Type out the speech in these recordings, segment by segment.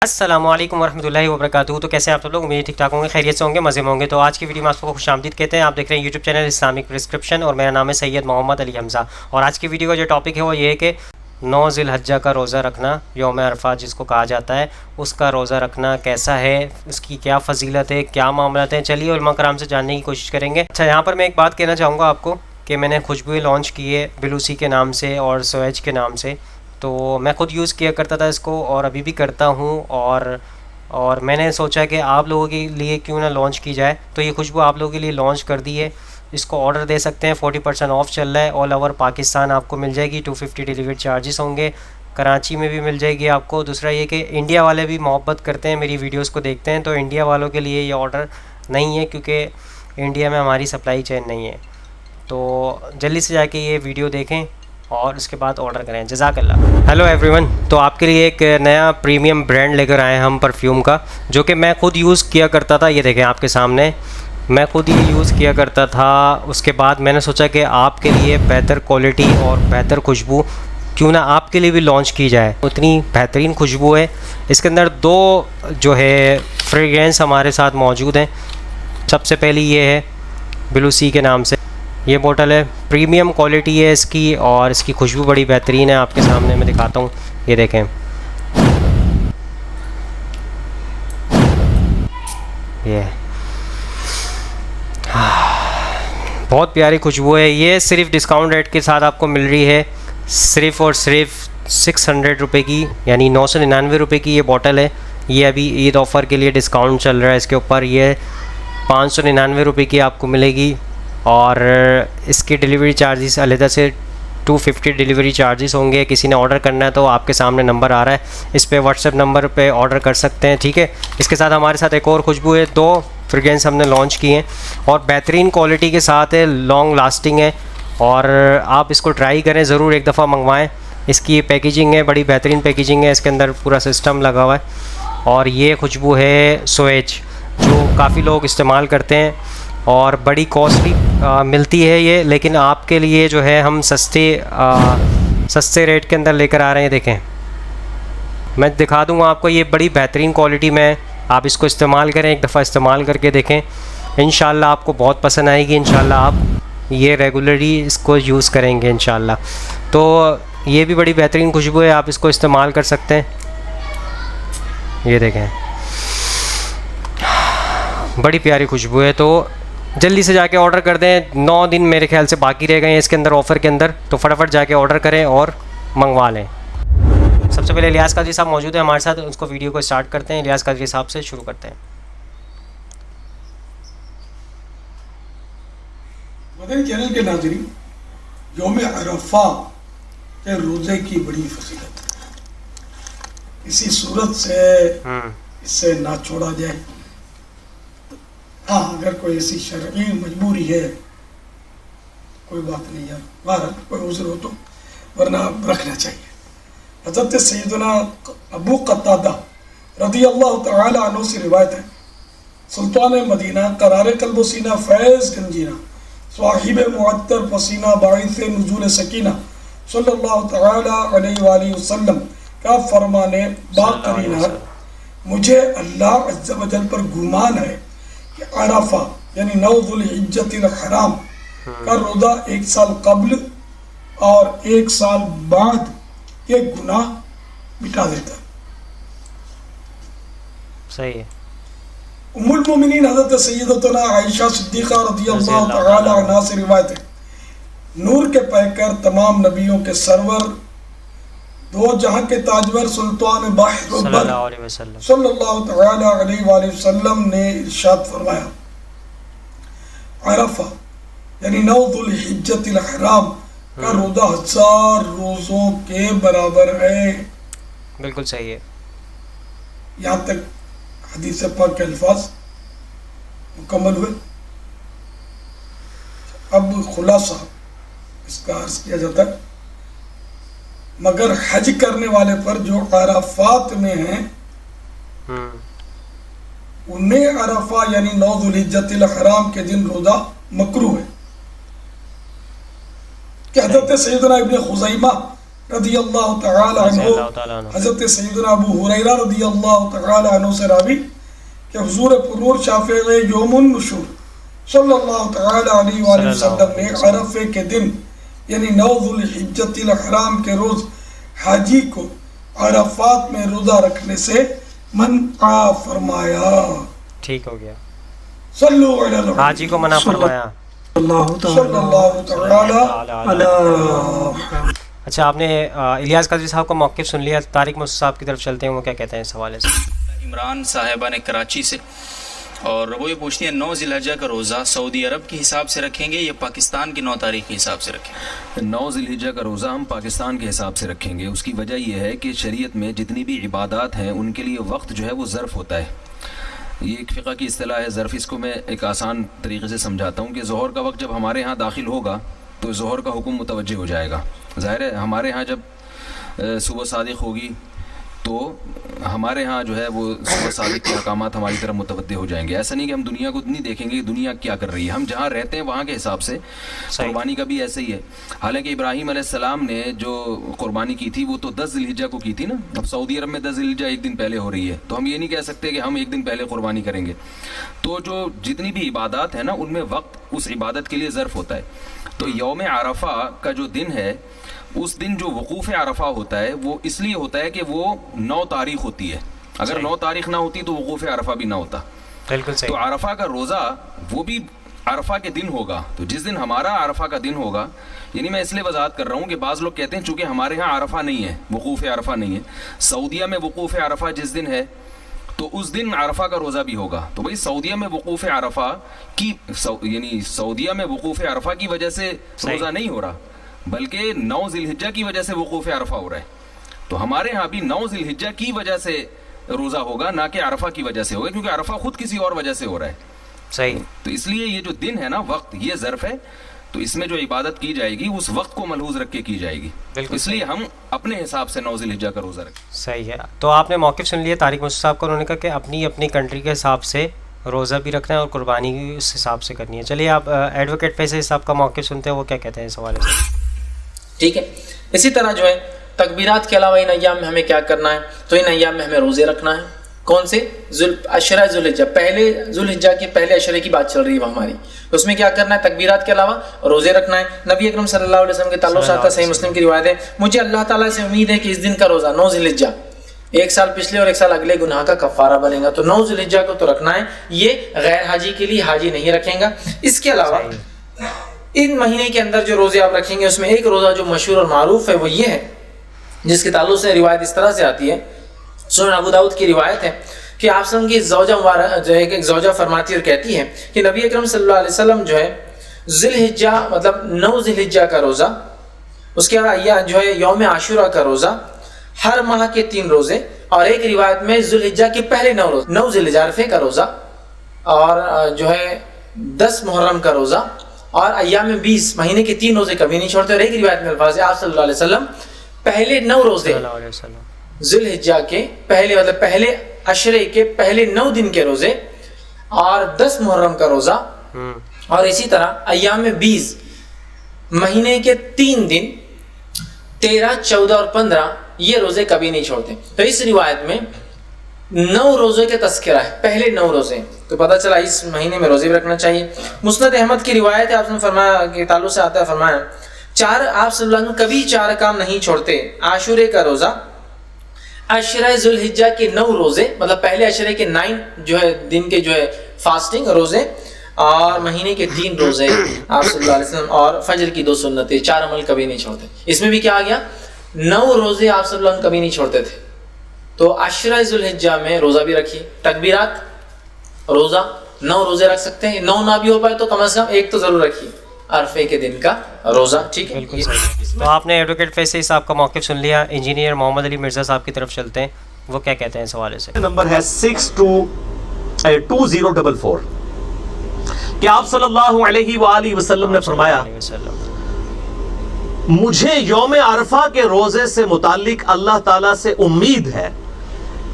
السلام علیکم ورحمۃ اللہ وبرکاتہ. تو کیسے ہیں آپ لوگ؟ امید ٹھیک ٹھاک ہوں گے، خیریت سے ہوں گے، مزے میں ہوں گے. تو آج کی ویڈیو میں آپ کو خوش آمدید کہتے ہیں. آپ دیکھ رہے ہیں یوٹیوب چینل اسلامک پرسکرپشن اور میرا نام ہے سید محمد علی حمزہ. اور آج کی ویڈیو کا جو ٹاپک ہے وہ یہ ہے کہ 9 ذی الحجہ کا روزہ رکھنا، یوم عرفات جس کو کہا جاتا ہے، اس کا روزہ رکھنا کیسا ہے، اس کی کیا فضیلت ہے، کیا معاملات ہیں. چلیے علماء کرام سے جاننے کی کوشش کریں گے. اچھا، یہاں پر میں ایک بات کہنا چاہوں گا آپ کو کہ میں نے خوشبوئیں لانچ کی ہے بلوسی کے نام سے اور سویج کے نام سے. تو میں خود یوز کیا کرتا تھا اس کو اور ابھی بھی کرتا ہوں، اور میں نے سوچا کہ آپ لوگوں کے لیے کیوں نہ لانچ کی جائے. تو یہ خوشبو آپ لوگوں کے لیے لانچ کر دی ہے. اس کو آرڈر دے سکتے ہیں، 40% آف چل رہا ہے. آل اوور پاکستان آپ کو مل جائے گی. 250 ڈیلیوری چارجز ہوں گے. کراچی میں بھی مل جائے گی آپ کو. دوسرا یہ کہ انڈیا والے بھی محبت کرتے ہیں، میری ویڈیوز کو دیکھتے ہیں، تو انڈیا والوں کے لیے یہ آرڈر نہیں ہے کیونکہ انڈیا میں ہماری سپلائی چین نہیں ہے. تو جلدی سے جا کے یہ ویڈیو دیکھیں اور اس کے بعد آرڈر کریں. جزاک اللہ. Hello every one. تو آپ کے لیے ایک نیا پریمیم برانڈ لے کر آئے ہیں ہم پرفیوم کا، جو کہ میں خود یوز کیا کرتا تھا. یہ دیکھیں آپ کے سامنے، میں خود یہ یوز کیا کرتا تھا. اس کے بعد میں نے سوچا کہ آپ کے لیے بہتر کوالٹی اور بہتر خوشبو کیوں نہ آپ کے لیے بھی لانچ کی جائے. اتنی بہترین خوشبو ہے. اس کے اندر 2 جو ہے فریگرینس ہمارے ساتھ موجود ہیں. سب سے پہلی یہ ہے بلوسی کے نام سے، یہ بوٹل ہے، پریمیم کوالٹی ہے اس کی اور اس کی خوشبو بڑی بہترین ہے. آپ کے سامنے میں دکھاتا ہوں، یہ دیکھیں، یہ بہت پیاری خوشبو ہے. یہ صرف ڈسکاؤنٹ ریٹ کے ساتھ آپ کو مل رہی ہے، صرف اور صرف 600 روپے کی، یعنی 999 روپے کی یہ بوٹل ہے. یہ ابھی عید آفر کے لیے ڈسکاؤنٹ چل رہا ہے اس کے اوپر. یہ 599 روپے کی آپ کو ملے گی اور اس کی ڈیلیوری چارجز علیحدہ سے 250 ڈیلیوری چارجز ہوں گے. کسی نے آرڈر کرنا ہے تو آپ کے سامنے نمبر آ رہا ہے، اس پہ واٹس ایپ نمبر پہ آرڈر کر سکتے ہیں، ٹھیک ہے. اس کے ساتھ ہمارے ساتھ ایک اور خوشبو ہے. 2 فریگرینس ہم نے لانچ کی ہیں اور بہترین کوالٹی کے ساتھ ہے، لانگ لاسٹنگ ہے. اور آپ اس کو ٹرائی کریں ضرور، ایک دفعہ منگوائیں. اس کی پیکیجنگ ہے، بڑی بہترین پیکیجنگ ہے، اس کے اندر پورا سسٹم لگا ہوا ہے. اور یہ خوشبو ہے سویج، جو کافی لوگ استعمال کرتے ہیں اور بڑی کاسٹلی ملتی ہے یہ، لیکن آپ کے لیے جو ہے ہم سستے ریٹ کے اندر لے کر آ رہے ہیں. دیکھیں، میں دکھا دوں گا آپ کو، یہ بڑی بہترین کوالٹی میں. آپ اس کو استعمال کریں، ایک دفعہ استعمال کر کے دیکھیں، انشاءاللہ آپ کو بہت پسند آئے گی. انشاءاللہ آپ یہ ریگولرلی اس کو یوز کریں گے انشاءاللہ. تو یہ بھی بڑی بہترین خوشبو ہے، آپ اس کو استعمال کر سکتے ہیں. یہ دیکھیں، بڑی پیاری خوشبو ہے. تو جلدی سے جا کے آرڈر کر دیں. 9 دن میرے خیال سے باقی رہ گئے ہیں اس کے اندر آفر کے اندر، تو فٹافٹ جا کے آرڈر کریں اور منگوا لیں. سب سے پہلے الیاس قادری صاحب موجود ہیں ہمارے ساتھ، اس کو ویڈیو کو اسٹارٹ کرتے ہیں. الیاس قادری صاحب سے شروع کرتے ہیں. مدنی چینل کے ناظرین، یوم عرفہ کے روزے کی بڑی فضیلت ہے. اسی صورت سے اس سے نہ چھوڑا جائے. ہاں، اگر کوئی ایسی شرعی مجبوری ہے کوئی بات نہیں ہے، بہرحال کوئی عذر ہو تو، ورنہ رکھنا چاہیے. حضرت سیدنا ابو قتادہ رضی اللہ تعالی عنہ سے روایت ہے، سلطان مدینہ، قرار قلب و سینہ، فیض گنجینہ، صاحب معطر پسینہ، باعث نزول سکینہ، صلی اللہ تعالی علیہ وآلہ وسلم کا فرمانے باقرین ہے، مجھے اللہ عز و جل پر گمان ہے کہ عرفہ یعنی 9 ذی الحجۃ الحرام کا روزہ 1 سال قبل اور 1 سال بعد کے گناہ مٹا دیتا ہے. صحیح ہے. ام المومنین حضرت سیدتنا عائشہ صدیقہ رضی اللہ تعالی عنہ سے روایت ہے، نور کے پیکر، تمام نبیوں کے سرور، 2 جہاں کے تاجور، سلطان بحر و بر صلی اللہ تعالی علیہ وآلہ وسلم نے ارشاد فرمایا، عرفہ یعنی 9 ذی الحجۃ الحرام کا روزہ 1000 روزوں کے برابر ہے. بالکل صحیح ہے. یہاں تک حدیث پاک کے الفاظ مکمل ہوئے. اب خلاصہ اس کا عرض کیا جاتا ہے، مگر حج کرنے والے پر جو عرفات میں ہیں انہیں عرفہ یعنی 9 ذی الحجۃ الحرام کے دن روزہ مکروہ ہے. کہ حضرت سیدنا ابن خزیمہ رضی اللہ تعالی عنہ حضرت سیدنا ابو ہریرہ رضی اللہ تعالی عنہ سے راوی کہ حضور پرنور شافع یوم النشور صلی اللہ تعالی علیہ وآلہ وسلم نے عرفے کے دن یعنی 9 ذوالحجۃ الحرام کے روز حاجی کو عرفات میں روزہ رکھنے سے منع فرمایا. ٹھیک ہو گیا. صلو علی النبی. حاجی کو منع فرمایا. صلی اللہ تعالی علی. اچھا آپ نے الیاس قادری صاحب کا موقف سن لیا. طارق مصطفیٰ صاحب کی طرف چلتے ہیں, وہ کیا کہتے ہیں اس حوالے سے. عمران صاحبہ نے کراچی سے, اور وہ یہ پوچھتی ہیں 9 ذی الحجہ کا روزہ سعودی عرب کے حساب سے رکھیں گے یا پاکستان کی 9 تاریخ کے حساب سے رکھیں گے؟ 9 ذی الحجہ کا روزہ ہم پاکستان کے حساب سے رکھیں گے. اس کی وجہ یہ ہے کہ شریعت میں جتنی بھی عبادات ہیں ان کے لیے وقت جو ہے وہ ظرف ہوتا ہے. یہ ایک فقہ کی اصطلاح ہے ظرف. اس کو میں ایک آسان طریقے سے سمجھاتا ہوں کہ ظہر کا وقت جب ہمارے ہاں داخل ہوگا تو ظہر کا حکم متوجہ ہو جائے گا. ظاہر ہے ہمارے ہاں جب صبح صادق ہوگی تو ہمارے ہاں جو ہے وہ صبح صادق کے احکامات ہماری طرف متوجہ ہو جائیں گے. ایسا نہیں کہ ہم دنیا کو نہیں دیکھیں گے کہ دنیا کیا کر رہی ہے, ہم جہاں رہتے ہیں وہاں کے حساب سے. قربانی کا بھی ایسے ہی ہے. حالانکہ ابراہیم علیہ السلام نے جو قربانی کی تھی وہ تو 10 ذی الحجہ کو کی تھی نا. اب سعودی عرب میں 10 ذی الحجہ ایک دن پہلے ہو رہی ہے, تو ہم یہ نہیں کہہ سکتے کہ ہم ایک دن پہلے قربانی کریں گے. تو جو جتنی بھی عبادات ہیں نا ان میں وقت اس عبادت کے لیے ظرف ہوتا ہے. تو یوم عرفہ کا جو دن ہے اس دن جو وقوف عرفہ ہوتا ہے وہ اس لیے ہوتا ہے کہ وہ 9 تاریخ ہوتی ہے. اگر 9 تاریخ نہ ہوتی تو وقوف عرفہ بھی نہ ہوتا. بالکل صحیح. تو عرفہ کا روزہ وہ بھی عرفہ کے دن ہوگا. تو جس دن ہمارا عرفہ کا دن ہوگا, یعنی میں اس لیے وضاحت کر رہا ہوں کہ بعض لوگ کہتے ہیں چونکہ ہمارے ہاں عرفہ نہیں ہے, وقوف عرفہ نہیں ہے, سعودیہ میں وقوف عرفہ جس دن ہے تو اس دن عرفہ کا روزہ بھی ہوگا. تو بھائی سعودیہ میں وقوف عرفہ کی یعنی سعودیہ میں وقوف عرفہ کی وجہ سے روزہ نہیں ہو رہا, بلکہ 9 ذی الحجہ کی وجہ سے وقوف عرفہ ہو رہا ہے. تو ہمارے ہاں بھی 9 ذی الحجہ کی وجہ سے روزہ ہوگا, نہ کہ عرفہ کی وجہ سے ہوگا, کیونکہ عرفہ خود کسی اور وجہ سے ہو رہا ہے. صحیح. تو اس لیے یہ جو دن ہے نا وقت, یہ ظرف ہے. تو اس میں جو عبادت کی جائے گی اس وقت کو ملحوظ رکھ کے کی جائے گی. اس لیے ہم اپنے حساب سے 9 ذی الحجہ کا روزہ رکھیں. صحیح ہے. تو آپ نے موقف سن لیا طارق مصطفیٰ صاحب کا, انہوں نے کہا کہ اپنی اپنی کنٹری کے حساب سے روزہ بھی رکھنا ہے اور قربانی بھی اس حساب سے کرنی ہے. چلیے آپ ایڈوکیٹ فیصل صاحب کا موقف سنتے ہیں, وہ کیا کہتے ہیں اس حوالے سے. ٹھیک ہے. اسی طرح جو ہے تکبیرات کے علاوہ ان ایام میں ہمیں کیا کرنا ہے, تو ان ایام میں ہمیں روزے رکھنا ہے. کون سے؟ عشرہ ذوالحجہ, پہلے ذوالحجہ کے پہلے عشرے کی بات چل رہی ہے ہماری. اس میں کیا کرنا ہے؟ تکبیرات کے علاوہ روزے رکھنا ہے. نبی اکرم صلی اللہ علیہ وسلم کے تعلق سے آتا ہے, صحیح مسلم کی روایت ہے, مجھے اللہ تعالیٰ سے امید ہے کہ اس دن کا روزہ 9 ذی الحجہ 1 سال پچھلے اور 1 سال اگلے گناہ کا کفارہ بنے گا. تو 9 ذی الحجہ کو تو رکھنا ہے. یہ غیر حاجی کے لیے, حاجی نہیں رکھیں گا. اس کے علاوہ ان مہینے کے اندر جو روزے آپ رکھیں گے اس میں ایک روزہ جو مشہور اور معروف ہے وہ یہ ہے, جس کے تعلق سے روایت اس طرح سے آتی ہے, سنن ابو داؤد کی روایت ہے کہ آپ صلی کی زوجہ جو ہے کہ ایک زوجہ فرماتی اور کہتی ہے کہ نبی اکرم صلی اللہ علیہ وسلم جو ہے ذی الحجہ مطلب 9 ذی الحجہ کا روزہ, اس کے بعد جو ہے یوم عاشورہ کا روزہ, ہر ماہ کے 3 روزے, اور ایک روایت میں ذی الحجہ کے پہلے 9 روزے, 9 ذی الحجہ عرفے کا روزہ, اور جو ہے 10 محرم کا روزہ, اور ایام 20 مہینے کے 3 روزے کبھی نہیں چھوڑتے. اور ایک روایت میں الفاظ ہے آپ صلی اللہ علیہ وسلم پہلے 9 روزے ذی الحجہ کے پہلے مطلب پہلے عشرے کے پہلے 9 دن کے روزے, اور 10 محرم کا روزہ, اور اسی طرح ایام 20 مہینے کے 3 دن 13, 14 اور 15 یہ روزے کبھی نہیں چھوڑتے. تو اس روایت میں 9 روزے کا تذکرہ ہے, پہلے 9 روزے, تو پتہ چلا اس مہینے میں روزے بھی رکھنا چاہیے. مسند احمد کی روایت ہے, آپ نے فرمایا کہ تعلق سے آتا ہے, فرمایا آپ صلی اللہ علیہ وسلم کبھی 4 کام نہیں چھوڑتے, عاشورے کا روزہ, عشرہ ذی الحجہ کے 9 روزے مطلب پہلے عشرے کے 9 جو ہے دن کے جو ہے فاسٹنگ روزے, اور مہینے کے 3 روزے آپ صلی اللہ علیہ وسلم, اور فجر کی 2 سنتیں, 4 عمل کبھی نہیں چھوڑتے. اس میں بھی کیا آ گیا, 9 روزے آپ صلی اللہ علیہ وسلم کبھی نہیں چھوڑتے تھے. تو عشرہ ذی الحجہ میں روزہ بھی رکھیے. تکبیرات روزہ 9 روزے رکھ سکتے ہیں, 9 نہ بھی ہو پائے تو کم از کم 1 تو ضرور رکھیے, عرفے کے دن کا روزہ. ٹھیک ہے. تو آپ نے ایڈوکیٹ فیصل صاحب کا موقف سن لیا. انجینئر محمد علی مرزا صاحب کی طرف چلتے ہیں, وہ کیا کہتے ہیں اس حوالے سے. نمبر ہے 622044 کہ آپ صلی اللہ علیہ وآلہ وسلم نے فرمایا مجھے یوم عرفہ کے روزے سے متعلق اللہ تعالیٰ سے امید ہے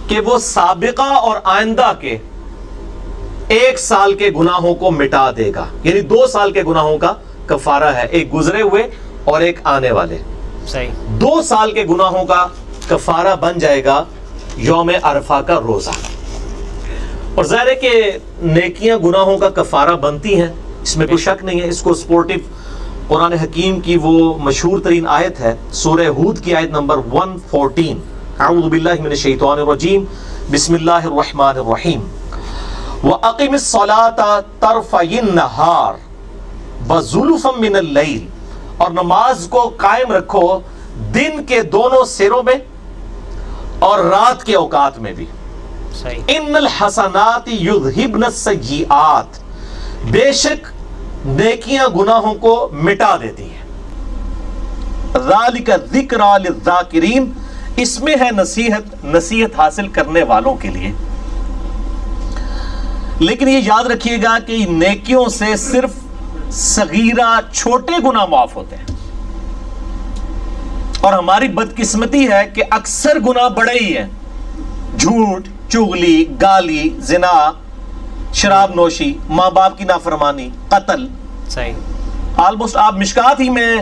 کہ وہ سابقہ اور آئندہ کے 1 سال کے گناہوں کو مٹا دے گا. یعنی 2 سال کے گناہوں کا کفارہ ہے, ایک گزرے ہوئے اور ایک آنے والے. صحیح. 2 سال کے گناہوں کا کفارہ بن جائے گا یوم عرفہ کا روزہ. اور ظاہر ہے کہ نیکیاں گناہوں کا کفارہ بنتی ہیں، اس میں کوئی شک نہیں ہے. اس کو سپورٹیو قرآن حکیم کی وہ مشہور ترین آیت ہے سورہ ہود کی آیت نمبر 114. اعوذ باللہ من الشیطان الرجیم، بسم اللہ الرحمن الرحیم. وَأَقِمِ الصَّلَاةَ طَرْفَيِ النَّهَارِ وَزُلُفًا مِّنَ اللَّيْلِ، اور نماز کو قائم رکھو دن کے دونوں سروں میں اور رات کے اوقات میں بھی. صحیح. ان الحسنات یذہبن السیئات، بے شک نیکیاں گناہوں کو مٹا دیتی ہیں. ذالک ذکری للذاکرین، اس میں ہے نصیحت حاصل کرنے والوں کے لیے. لیکن یہ یاد رکھیے گا کہ نیکیوں سے صرف صغیرہ چھوٹے گناہ معاف ہوتے ہیں، اور ہماری بدقسمتی ہے کہ اکثر گناہ بڑے ہی ہیں. جھوٹ، چغلی، گالی، زنا، شراب نوشی، ماں باپ کی نافرمانی، قتل. صحیح. آلموسٹ آپ مشکات ہی میں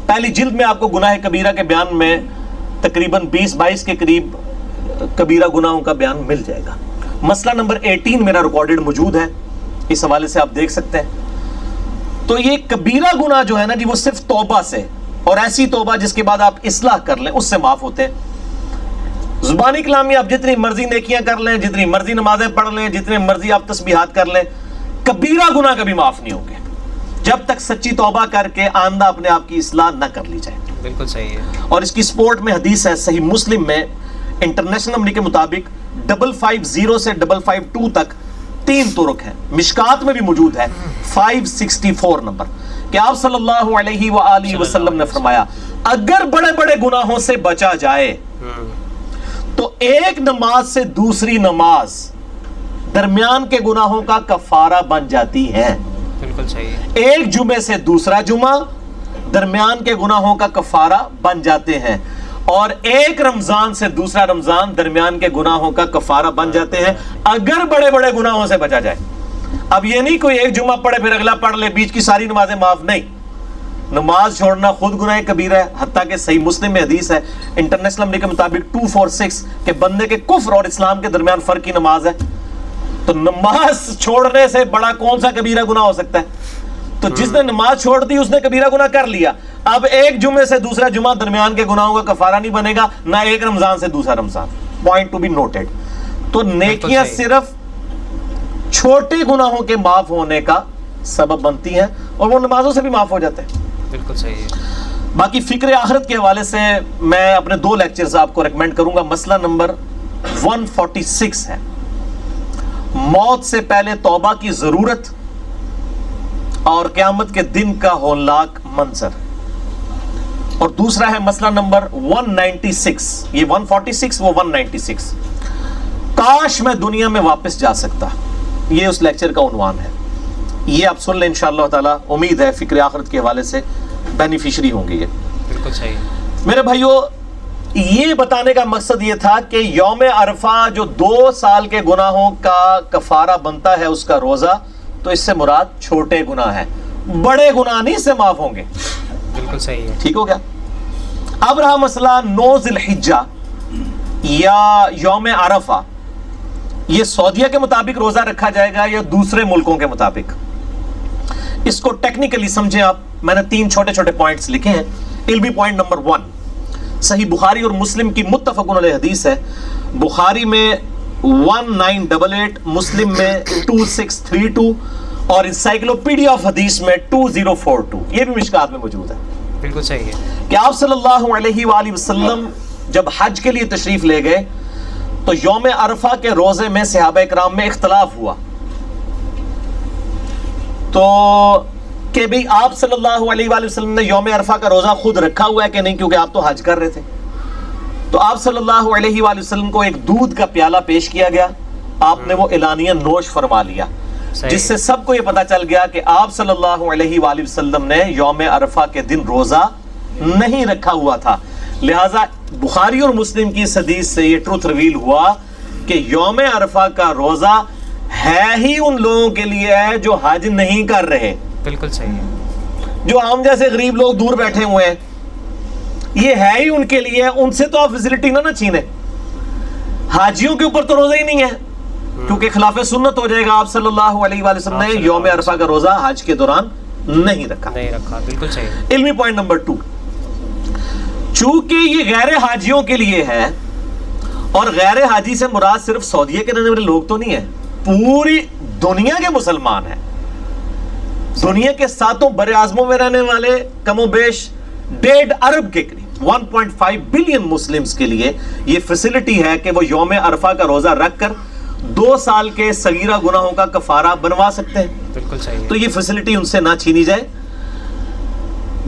پہلی جلد میں آپ کو گناہ کبیرہ کے بیان میں تقریباً 20-22 کے قریب کبیرہ گناہوں کا بیان مل جائے گا. مسئلہ نمبر 18 میرا ریکارڈڈ موجود ہے، اس حوالے سے آپ دیکھ سکتے ہیں. تو یہ کبیرہ گناہ جو ہے نا جی، وہ صرف توبہ سے، اور ایسی توبہ جس کے بعد آپ اصلاح کر لیں، اس سے معاف ہوتے ہیں. زبانی کلامی آپ جتنی مرضی نیکیاں کر لیں، جتنی مرضی نمازیں پڑھ لیں، جتنے مرضی آپ تسبیحات کر لیں، کبیرہ گناہ کبھی معاف نہیں ہوں گے جب تک سچی توبہ کر کے آئندہ اپنے آپ کی اصلاح نہ کر لی جائے. بالکل صحیح ہے. اور اس کی سپورٹ میں حدیث ہے صحیح مسلم میں انٹرنیشنل نمبر کے مطابق 550 سے 552 تک 3 طرق ہیں. مشکات میں بھی موجود ہے 564 نمبر، کہ آپ صلی اللہ علیہ وآلہ وسلم نے فرمایا اگر بڑے بڑے گناہوں سے بچا جائے تو ایک نماز سے دوسری نماز درمیان کے گناہوں کا کفارہ بن جاتی ہے. بالکل صحیح ہے. ایک جمعے سے دوسرا جمعہ درمیان کے گناہوں کا کفارہ بن جاتے ہیں، اور ایک رمضان سے دوسرا رمضان درمیان کے گناہوں کا کفارہ بن جاتے ہیں اگر بڑے بڑے گناہوں سے بچا جائے. اب یہ نہیں کوئی ایک جمعہ پڑھے پھر اگلا پڑھ لے، بیچ کی ساری نمازیں معاف نہیں. نماز چھوڑنا خود گناہ کبیرہ ہے، حتیٰ کہ صحیح مسلم میں حدیث ہے انٹرنیشنل نمبر کے مطابق 246 کہ بندے کے کفر اور اسلام کے درمیان فرق کی نماز ہے. تو نماز چھوڑنے سے بڑا کون سا کبیرہ گناہ ہو سکتا ہے؟ تو جس نے نماز چھوڑ دی اس نے کبیرہ گناہ کر لیا. اب ایک جمعے سے دوسرا جمعہ درمیان کے گناہوں کا کفارہ نہیں بنے گا، نہ ایک رمضان سے دوسرا Ramzan. Point to be noted. تو نیکیاں صرف چھوٹے گناہوں کے معاف ہونے کا سبب بنتی ہیں، اور وہ نمازوں سے بھی معاف ہو جاتے ہیں. بالکل صحیح ہے. باقی فکر آخرت کے حوالے سے میں اپنے 2 لیکچرز آپ کو ریکمینڈ کروں گا. مسئلہ نمبر 146 ہے موت سے پہلے توبہ کی ضرورت اور قیامت کے دن کا ہولناک منظر. اور دوسرا ہے مسئلہ نمبر 196، یہ 146 وہ 196، کاش میں دنیا میں واپس جا سکتا. یہ اس لیکچر کا عنوان ہے. یہ آپ سن لیں انشاءاللہ تعالی. امید ہے فکر آخرت کے حوالے سے بینیفیشری ہوں گے یہ. بالکل صحیح. میرے بھائیو، یہ بتانے کا مقصد یہ تھا کہ یوم عرفہ جو 2 سال کے گناہوں کا کفارہ بنتا ہے اس کا روزہ، تو اس سے مراد چھوٹے گناہ ہیں، بڑے گناہ نہیں اس سے معاف ہوں گے. بالکل صحیح ہے. ٹھیک ہو گیا. اب رہا مسئلہ 9 ذی الحجہ یا یوم عرفہ، یہ سعودیہ کے مطابق روزہ رکھا جائے گا یا دوسرے ملکوں کے مطابق؟ اس کو ٹیکنیکلی سمجھیں آپ. میں نے 3 چھوٹے چھوٹے پوائنٹس لکھے ہیں. علمی پوائنٹ نمبر 1، صحیح بخاری اور مسلم کی متفق علیہ حدیث ہے. بخاری میں 1988، مسلم میں 2632، اور انسائکلوپیڈیا آف حدیث میں 2042. یہ بھی مشکات میں موجود ہے. بالکل صحیح ہے کہ آپ صلی اللہ علیہ وآلہ وسلم جب حج کے لیے تشریف لے گئے تو یوم عرفہ کے روزے میں صحابہ اکرام میں اختلاف ہوا. تو کہ بھئی آپ صلی اللہ علیہ وآلہ وسلم نے یوم عرفہ کا روزہ خود رکھا ہوا ہے کہ نہیں، کیونکہ آپ تو حج کر رہے تھے. تو آپ صلی اللہ علیہ وآلہ وسلم کو ایک دودھ کا پیالہ پیش کیا گیا، آپ نے وہ اعلانیہ نوش فرما لیا، جس سے سب کو یہ پتا چل گیا کہ آپ صلی اللہ علیہ وآلہ وسلم نے یوم عرفہ کے دن روزہ نہیں رکھا ہوا تھا. لہٰذا بخاری اور مسلم کی اس حدیث سے یہ ٹروتھ ریویل ہوا کہ یوم عرفہ کا روزہ ہے ہی ان لوگوں کے لیے ہے جو حج نہیں کر رہے. بالکل صحیح ہے. جو عام جیسے غریب لوگ دور بیٹھے ہوئے ہیں، یہ ہے ہی ان کے لیے, ان سے تو آپ فیسلٹی نہ چھینے. حاجیوں کے اوپر تو روزہ ہی نہیں ہے, کیونکہ خلاف سنت ہو جائے گا. آپ صلی اللہ علیہ وآلہ وسلم نے یوم عرفہ کا روزہ حج کے دوران نہیں رکھا. بالکل صحیح. علمی پوائنٹ نمبر 2, چونکہ یہ غیر حاجیوں کے لیے ہے, اور غیر حاجی سے مراد صرف سعودیہ کے رہنے والے لوگ تو نہیں ہیں, پوری دنیا کے مسلمان ہیں. دنیا کے 7 بر اعظموں میں رہنے والے کم و بیش 1.5 ارب کے قریب 1.5 بلین مسلمز کے لیے یہ فیسلٹی ہے کہ وہ یوم عرفہ کا روزہ رکھ کر 2 سال کے صغیرہ گناہوں کا کفارہ بنوا سکتے ہیں. بالکل صحیح. تو یہ فیسلٹی ان سے نہ چھینی جائے.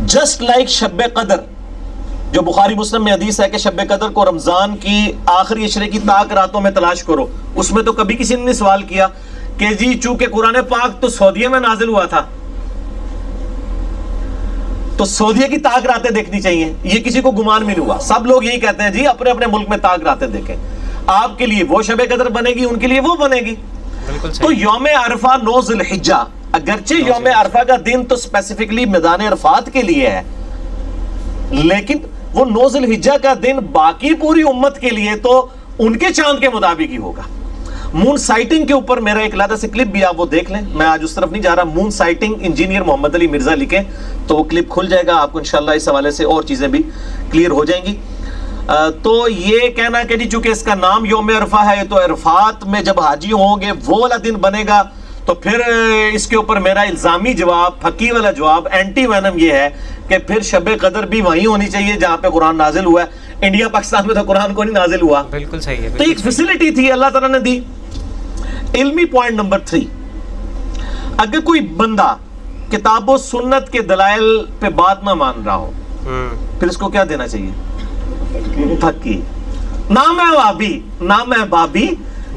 جسٹ لائک شب قدر, جو بخاری مسلم میں حدیث ہے کہ شب قدر کو رمضان کی آخری عشرے کی تاک راتوں میں تلاش کرو, اس میں تو کبھی کسی نے سوال کیا کہ جی چونکہ قرآن پاک تو سعودیہ میں نازل ہوا تھا تو سعودیہ کی تاک راتیں دیکھنی چاہیے, یہ کسی کو گمان میں نہیں ہوا. سب لوگ یہی کہتے ہیں جی اپنے اپنے ملک میں تاک راتیں دیکھیں, آپ کے لیے وہ شب قدر بنے گی, ان کے لیے وہ بنے گی. تو یوم عرفہ 9 ذی الحجہ, اگرچہ یوم عرفہ کا دن تو اسپیسیفکلی میدان عرفات کے لیے ہے, لیکن وہ 9 ذی الحجہ کا دن باقی پوری امت کے لیے تو ان کے چاند کے مطابق ہی ہوگا. مون سائٹنگ کے اوپر میرا ایک علیحدہ سے کلپ بھی آپ وہ دیکھ لیں, میں آج اس طرف نہیں جا رہا. مون سائٹنگ انجینئر محمد علی مرزا لکھیں تو وہ کلپ کھل جائے گا, آپ کو انشاءاللہ اس حوالے سے اور چیزیں بھی کلیئر ہو جائیں گی. تو یہ کہنا کہ جی چونکہ اس کا نام یوم عرفہ ہے تو عرفات میں جب حاجی ہوں گے وہ والا دن بنے گا, تو پھر اس کے اوپر میرا الزامی جواب, پھکی والا جواب, اینٹی وینم یہ ہے کہ پھر شب قدر بھی وہیں ہونی چاہیے جہاں پہ قرآن نازل ہوا ہے. انڈیا پاکستان میں تو قرآن کو نہیں نازل ہوا. بالکل صحیح ہے. تو ایک فیسلٹی تھی اللہ تعالیٰ نے دی. علمی پوائنٹ نمبر 3, اگر کوئی بندہ کتاب و سنت کے دلائل پہ بات نہ مان رہا ہو پھر اس کو کیا دینا چاہیے؟ پھکی. نہ میں وابی نہ میں بابی,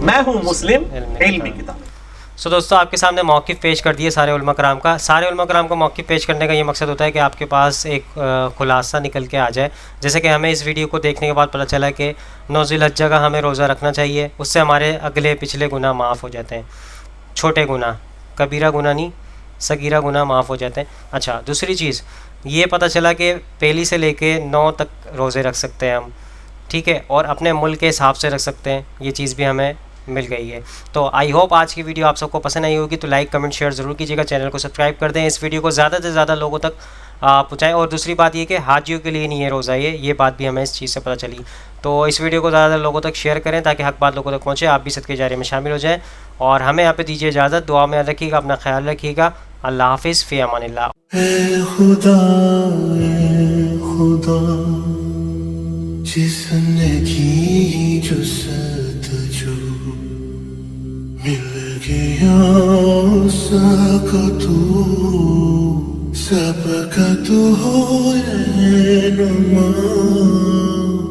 میں ہوں مسلم علمی کتاب. سو دوستو آپ کے سامنے موقف پیش کر دیے سارے علماء کرام کا. سارے علماء کرام کا موقف پیش کرنے کا یہ مقصد ہوتا ہے کہ آپ کے پاس ایک خلاصہ نکل کے آ جائے. جیسے کہ ہمیں اس ویڈیو کو دیکھنے کے بعد پتہ چلا کہ 9 ذی الحجہ کا ہمیں روزہ رکھنا چاہیے, اس سے ہمارے اگلے پچھلے گناہ معاف ہو جاتے ہیں. چھوٹے گناہ, کبیرہ گناہ نہیں, صغیرہ گناہ معاف ہو جاتے ہیں. اچھا, دوسری چیز یہ پتہ چلا کہ پہلی سے لے کے 9 تک روزے رکھ سکتے ہیں ہم, ٹھیک ہے, اور اپنے ملک کے حساب سے رکھ سکتے ہیں. یہ چیز بھی ہمیں مل گئی ہے. تو آئی ہوپ آج کی ویڈیو آپ سب کو پسند آئی ہوگی. تو لائک کمنٹ شیئر ضرور کیجیے گا, چینل کو سبسکرائب کر دیں, اس ویڈیو کو زیادہ سے زیادہ لوگوں تک پہنچائیں. اور دوسری بات یہ کہ حاجیوں کے لیے نہیں ہے روزہ, یہ بات بھی ہمیں اس چیز سے پتہ چلی. تو اس ویڈیو کو زیادہ لوگوں تک شیئر کریں تاکہ حق بات لوگوں تک پہنچے, آپ بھی صدقے جاریہ میں شامل ہو جائیں. اور ہمیں یہاں پہ دیجیے اجازت, دعا میں رکھیے گا, اپنا خیال رکھیے گا. اللہ حافظ, فی امان اللہ. اے خدا جس نے کی جستجو مل گیا اس کا تو سب کا تو ہو رہنما.